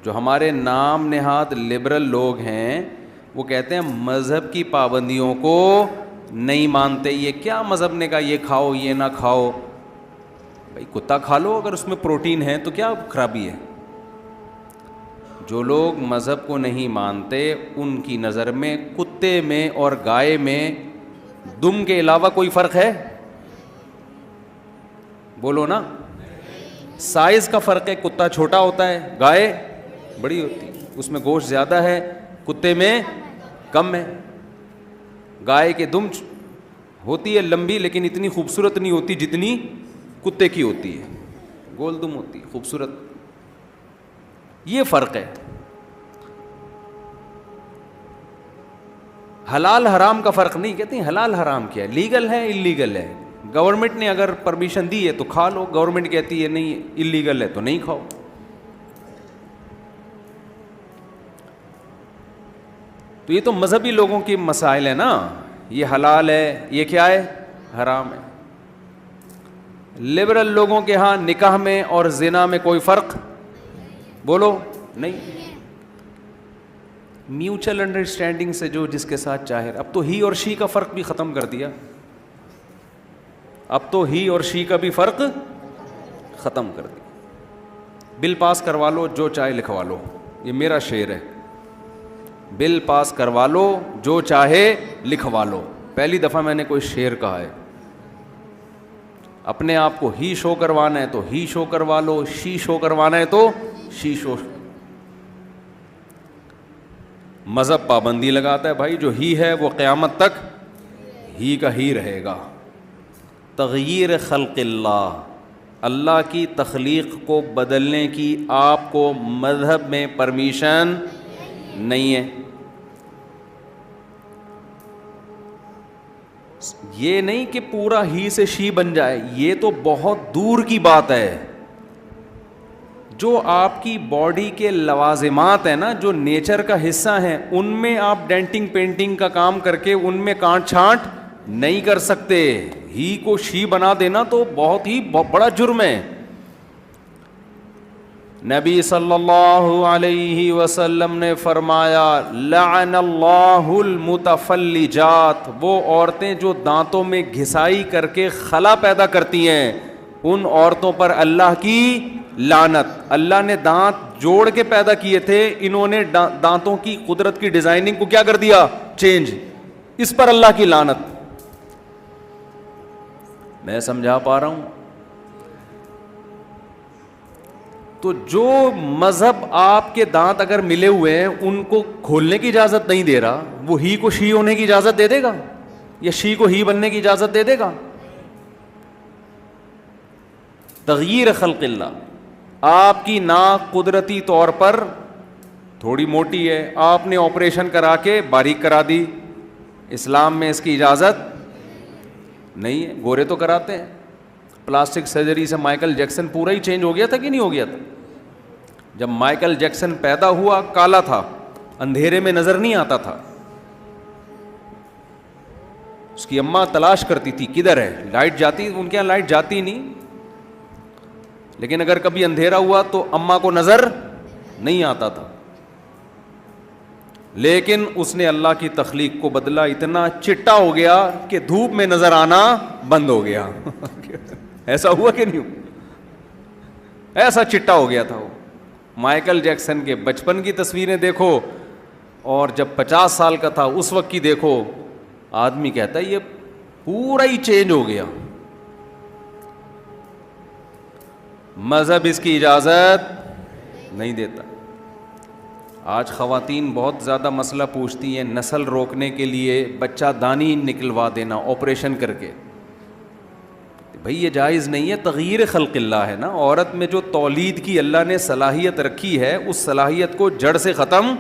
جو ہمارے نام نہاد لبرل لوگ ہیں وہ کہتے ہیں مذہب کی پابندیوں کو نہیں مانتے. یہ کیا مذہب نے کہا یہ کھاؤ یہ نہ کھاؤ؟ بھائی کتا کھا لو اگر اس میں پروٹین ہے تو کیا خرابی ہے؟ جو لوگ مذہب کو نہیں مانتے ان کی نظر میں کتے میں اور گائے میں دم کے علاوہ کوئی فرق ہے؟ بولو نا. سائز کا فرق ہے, کتا چھوٹا ہوتا ہے, گائے بڑی ہوتی ہے, اس میں گوشت زیادہ ہے, کتے میں کم ہے. گائے کے دم ہوتی ہے لمبی لیکن اتنی خوبصورت نہیں ہوتی جتنی کتے کی ہوتی ہے, گول دم ہوتی ہے خوبصورت. یہ فرق ہے. حلال حرام کا فرق نہیں. کہتے ہیں حلال حرام کیا ہے, لیگل ہے انلیگل ہے. گورنمنٹ نے اگر پرمیشن دی ہے تو کھا لو, گورنمنٹ کہتی ہے نہیں انلیگل ہے تو نہیں کھاؤ. تو یہ تو مذہبی لوگوں کے مسائل ہیں نا, یہ حلال ہے یہ کیا ہے حرام ہے. لبرل لوگوں کے ہاں نکاح میں اور زنا میں کوئی فرق بولو نہیں. میوچل انڈرسٹینڈنگ سے جو جس کے ساتھ چاہے. اب تو ہی اور شی کا فرق بھی ختم کر دیا. اب تو ہی اور شی کا بھی فرق ختم کر دیا. بل پاس کروا لو جو چاہے لکھوا لو, یہ میرا شعر ہے. بل پاس کروا لو جو چاہے لکھوا لو. پہلی دفعہ میں نے کوئی شعر کہا ہے. اپنے آپ کو ہی شو کروانا ہے تو ہی شو کروا لو, شی شو کروانا ہے تو شی شو. مذہب پابندی لگاتا ہے بھائی جو ہی ہے وہ قیامت تک ہی کا ہی رہے گا. تغییر خلق اللہ, اللہ کی تخلیق کو بدلنے کی آپ کو مذہب میں پرمیشن نہیں ہے. یہ نہیں کہ پورا ہی سے شی بن جائے, یہ تو بہت دور کی بات ہے. جو آپ کی باڈی کے لوازمات ہیں نا, جو نیچر کا حصہ ہیں, ان میں آپ ڈینٹنگ پینٹنگ کا کام کر کے ان میں کانٹ چھانٹ نہیں کر سکتے. ہی کو شی بنا دینا تو بہت ہی بڑا جرم ہے. نبی صلی اللہ علیہ وسلم نے فرمایا لعن اللہ المتفلجات, وہ عورتیں جو دانتوں میں گھسائی کر کے خلا پیدا کرتی ہیں, ان عورتوں پر اللہ کی لعنت. اللہ نے دانت جوڑ کے پیدا کیے تھے, انہوں نے دانتوں کی قدرت کی ڈیزائننگ کو کیا کر دیا چینج, اس پر اللہ کی لعنت. میں سمجھا پا رہا ہوں؟ تو جو مذہب آپ کے دانت اگر ملے ہوئے ہیں ان کو کھولنے کی اجازت نہیں دے رہا, وہ ہی کو شی ہونے کی اجازت دے دے گا یا شی کو ہی بننے کی اجازت دے دے گا؟ تغییر خلق اللہ. آپ کی ناک قدرتی طور پر تھوڑی موٹی ہے, آپ نے آپریشن کرا کے باریک کرا دی, اسلام میں اس کی اجازت نہیں ہے. گورے تو کراتے ہیں, پلاسٹک سرجری سے مائیکل جیکسن پورا ہی چینج ہو گیا تھا کہ نہیں ہو گیا تھا؟ جب مائیکل جیکسن پیدا ہوا کالا تھا, اندھیرے میں نظر نہیں آتا تھا. اس کی اماں تلاش کرتی تھی کدھر ہے, لائٹ جاتی, ان کے یہاں لائٹ جاتی نہیں, لیکن اگر کبھی اندھیرا ہوا تو اماں کو نظر نہیں آتا تھا. لیکن اس نے اللہ کی تخلیق کو بدلا, اتنا چٹا ہو گیا کہ دھوپ میں نظر آنا بند ہو گیا. ایسا ہوا کہ نہیں ہوا؟ ایسا چٹا ہو گیا تھا وہ. مائیکل جیکسن کے بچپن کی تصویریں دیکھو اور جب 50 سال کا تھا اس وقت کی دیکھو, آدمی کہتا ہے یہ پورا ہی چینج ہو گیا. مذہب اس کی اجازت نہیں دیتا. آج خواتین بہت زیادہ مسئلہ پوچھتی ہیں, نسل روکنے کے لیے بچہ دانی نکلوا دینا آپریشن کر کے. بھئی یہ جائز نہیں ہے, تغییر خلق اللہ ہے نا. عورت میں جو تولید کی اللہ نے صلاحیت رکھی ہے, اس صلاحیت کو جڑ سے ختم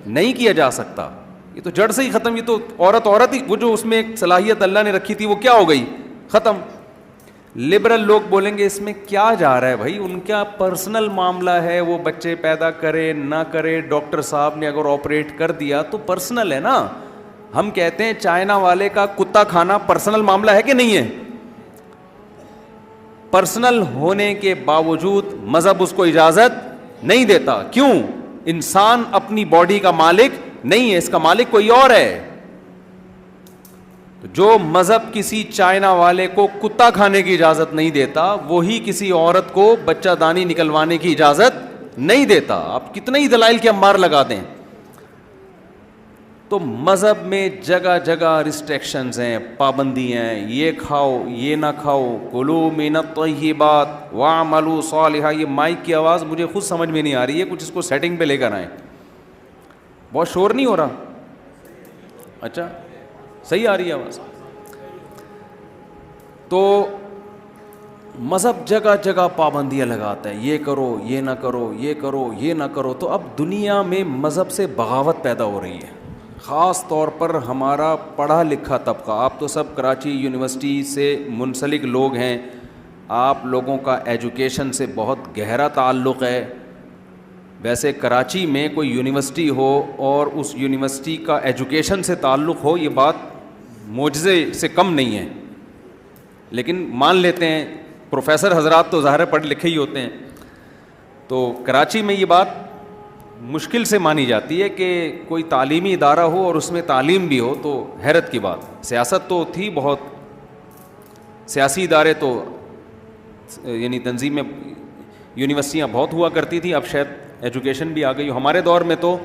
نہیں کیا جا سکتا. یہ تو جڑ سے ہی ختم, یہ تو عورت ہی, وہ جو اس میں ایک صلاحیت اللہ نے رکھی تھی وہ کیا ہو گئی, ختم. لبرل لوگ بولیں گے اس میں کیا جا رہا ہے بھائی, ان کا پرسنل معاملہ ہے, وہ بچے پیدا کرے نہ کرے, ڈاکٹر صاحب نے اگر آپریٹ کر دیا تو پرسنل ہے نا. ہم کہتے ہیں چائنا والے کا کتا کھانا پرسنل معاملہ ہے کہ نہیں ہے؟ پرسنل ہونے کے باوجود مذہب اس کو اجازت نہیں دیتا. کیوں؟ انسان اپنی باڈی کا مالک نہیں ہے, اس کا مالک کوئی اور ہے. جو مذہب کسی چائنا والے کو کتا کھانے کی اجازت نہیں دیتا, وہی کسی عورت کو بچہ دانی نکلوانے کی اجازت نہیں دیتا. آپ کتنے ہی دلائل کے انبار لگا دیں. تو مذہب میں جگہ جگہ ریسٹرکشنز ہیں, پابندی ہیں, یہ کھاؤ یہ نہ کھاؤ, کلوا من الطیبات واعملوا صالحا. یہ مائک کی آواز مجھے خود سمجھ میں نہیں آ رہی ہے, کچھ اس کو سیٹنگ پہ لے کر آئیں. بہت شور نہیں ہو رہا؟ اچھا صحیح آ رہی ہے آواز. تو مذہب جگہ جگہ پابندیاں لگاتا ہے, یہ کرو یہ نہ کرو, یہ کرو یہ نہ کرو. تو اب دنیا میں مذہب سے بغاوت پیدا ہو رہی ہے, خاص طور پر ہمارا پڑھا لکھا طبقہ. آپ تو سب کراچی یونیورسٹی سے منسلک لوگ ہیں, آپ لوگوں کا ایجوکیشن سے بہت گہرا تعلق ہے. ویسے کراچی میں کوئی یونیورسٹی ہو اور اس یونیورسٹی کا ایجوکیشن سے تعلق ہو, یہ بات معجزے سے کم نہیں ہے. لیکن مان لیتے ہیں پروفیسر حضرات تو ظاہر پڑھ لکھے ہی ہوتے ہیں, تو کراچی میں یہ بات مشکل سے مانی جاتی ہے کہ کوئی تعلیمی ادارہ ہو اور اس میں تعلیم بھی ہو. تو حیرت کی بات. سیاست تو تھی بہت, سیاسی ادارے تو یعنی تنظیمیں یونیورسٹیاں بہت ہوا کرتی تھیں. اب شاید ایجوکیشن بھی آ گئی. ہمارے دور میں تو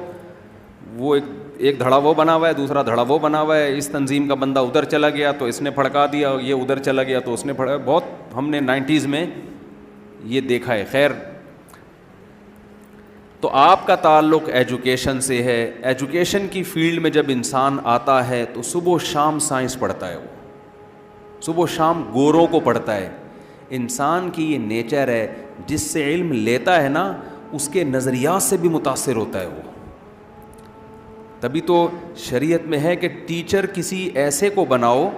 وہ ایک دھڑا وہ بنا ہوا ہے, دوسرا دھڑا وہ بنا ہوا ہے. اس تنظیم کا بندہ ادھر چلا گیا تو اس نے پھڑکا دیا, یہ ادھر چلا گیا تو اس نے پھڑکا. بہت ہم نے 90s میں یہ دیکھا ہے. خیر, تو آپ کا تعلق ایجوکیشن سے ہے. ایجوکیشن کی فیلڈ میں جب انسان آتا ہے تو صبح و شام سائنس پڑھتا ہے, وہ صبح و شام گوروں کو پڑھتا ہے. انسان کی یہ نیچر ہے, جس سے علم لیتا ہے نا اس کے نظریات سے بھی متاثر ہوتا ہے وہ. تبھی تو شریعت میں ہے کہ ٹیچر کسی ایسے کو بناؤ